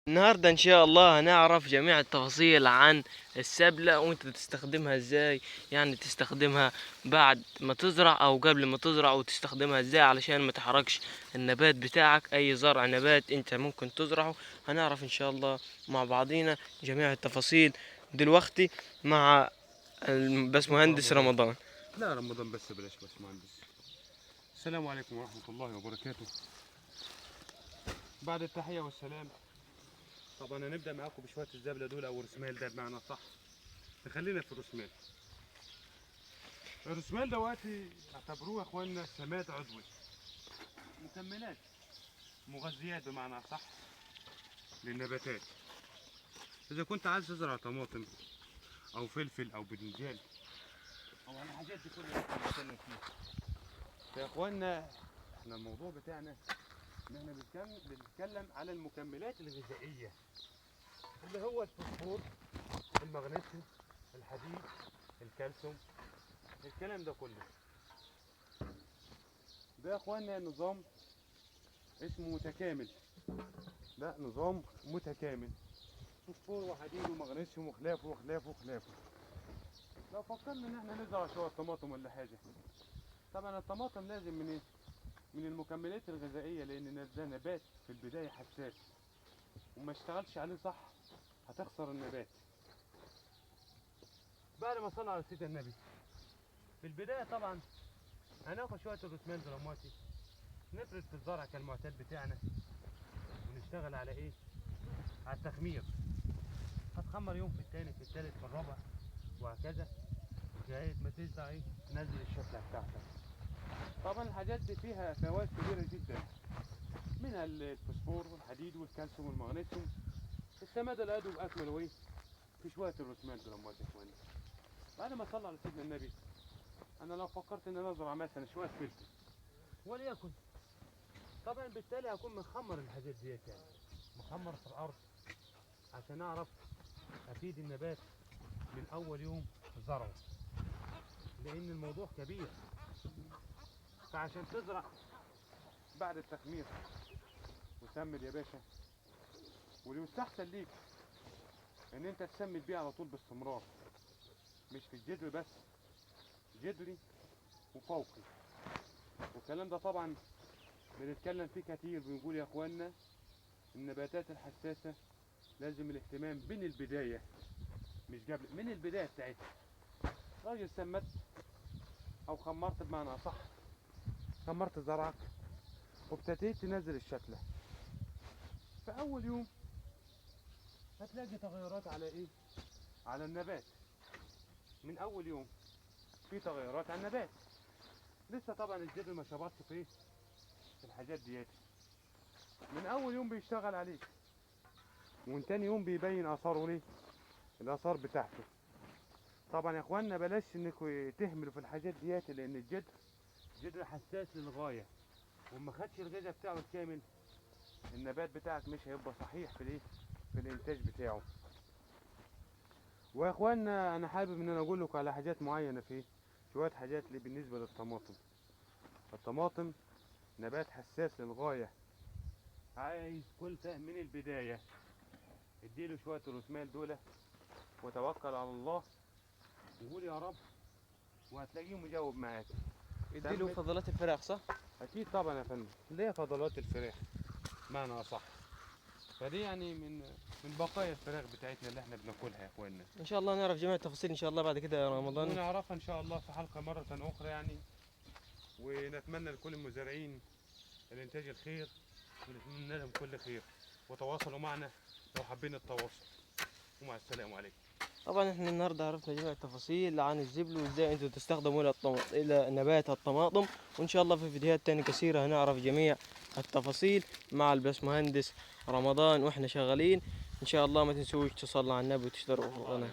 النهاردة ان شاء الله هنعرف جميع التفاصيل عن السبلة وانت تستخدمها ازاي. يعني تستخدمها بعد ما تزرع او قبل ما تزرع، وتستخدمها ازاي علشان ما تحرقش النبات بتاعك. اي زرع نبات انت ممكن تزرعه هنعرف ان شاء الله مع بعضينا جميع التفاصيل دلوقتي مع الباشمهندس رمضان. لا رمضان بس بلاش باشمهندس. السلام عليكم ورحمة الله وبركاته. بعد التحية والسلام، طبعا هنبدأ معاكم بشوية الزبلة دول أو الرسمال ده بمعنى صح. نخلينا في الرسمال. الرسمال دواتي اعتبروه يا اخوانا سماد عضوي، مكملات مغذيات بمعنى صح للنباتات. إذا كنت عايز تزرع طماطم أو فلفل أو باذنجان أو الحاجات دي كلها اللي بنتكلم فيها يا اخوانا، احنا الموضوع بتاعنا ان احنا بنتكلم على المكملات الغذائيه اللي هو الفوسفور، المغنيسيوم، الحديد، الكالسيوم، الكلام ده كله. ده يا اخوانا نظام اسمه متكامل، ده نظام متكامل، فوسفور وحديد ومغنيسيوم وخلافه وخلافه وخلافه. لو فكرنا ان احنا نزرع شويه طماطم ولا حاجه، طبعا الطماطم لازم من ايه؟ من المكملات الغذائيه، لان ده نبات في البدايه حساس وما اشتغلش عليه صح هتخسر النبات. بعد ما صلى على سيدنا النبي، في البدايه طبعا هناخد شويه الرسمان دلوقتي نفرد في الزرع كالمعتاد بتاعنا، ونشتغل على ايه؟ على التخمير. هتخمر يوم في الثاني في الثالث في الرابع وهكذا لغايه ما تزرع ايه؟ تنزل الشتله بتاعتك. طبعا الحاجات دي فيها فوائد كبيره جدا، منها الفوسفور والحديد والكالسيوم والمغنيسيوم. السماد العضوي باكمله ايه؟ في شويه الرسمان دلوقتي يا اخواني. بعد ما صلى على سيدنا النبي، انا لو فكرت ان انا ازرع مثلا شويه فلفل وليكن، طبعا بالتالي هكون مخمر الحاجات ديت، يعني مخمر في الارض عشان اعرف افيد النبات من اول يوم زرعه، لان الموضوع كبير. فعشان تزرع بعد التخمير وسمد يا باشا، واليستحسن ليك ان انت تسمد بيه على طول باستمرار، مش في الجدر بس، جدري وفوقي. والكلام ده طبعا بنتكلم فيه كتير، بنقول يا اخوانا النباتات الحساسة لازم الاهتمام من البداية، مش قبل، من البداية بتاعتها. راجل سمت او خمرت بمعنى اصح، خمرت زرعك وابتديت تنزل الشتلة، فاول يوم هتلاقي تغيرات على ايه؟ على النبات. من اول يوم في تغيرات على النبات، لسه طبعا الجذر ما شبطش في ايه؟ في الحاجات ديت. من اول يوم بيشتغل عليك، ومن تاني يوم بيبين اثاره ليه؟ الاثار بتاعته. طبعا يا اخوانا بلاش انكم تهملوا في الحاجات ديت، لان الجذر حساس للغايه، وما خدش الغذاء بتاعه الكامل النبات بتاعك مش هيبقى صحيح في الايه؟ في الانتاج بتاعه. ويا اخوانا انا حابب ان انا اقول لكم على حاجات معينه، في شويه حاجات اللي بالنسبه للطماطم. الطماطم نبات حساس للغايه، عايز كل فهم من البدايه. اديله شويه الرسمال دول وتوكل على الله وقول يا رب، وهتلاقيه مجاوب معاك. اديله فضلات الفراخ صح؟ اكيد طبعا يا فندم، اللي هي فضلات الفراخ معنى اصح. فدي يعني من بقايا الفراخ بتاعتنا اللي احنا بناكلها يا اخوانا. ان شاء الله نعرف جميع التفاصيل ان شاء الله بعد كده يا رمضان. ونعرفها ان شاء الله في حلقه مره اخرى يعني. ونتمنى لكل المزارعين الانتاج الخير، ونتمنى لهم كل خير، وتواصلوا معنا لو حابين التواصل. ومع السلامه عليكم. طبعا احنا النهارده عرفنا جميع التفاصيل عن الزبل وازاي انتوا تستخدموا الى نبات الطماطم، وان شاء الله في فيديوهات تانية كثيرة هنعرف جميع التفاصيل مع الباشمهندس رمضان واحنا شغالين. ان شاء الله ما تنسوش تصلوا على النبي وتشتركوا في القناة.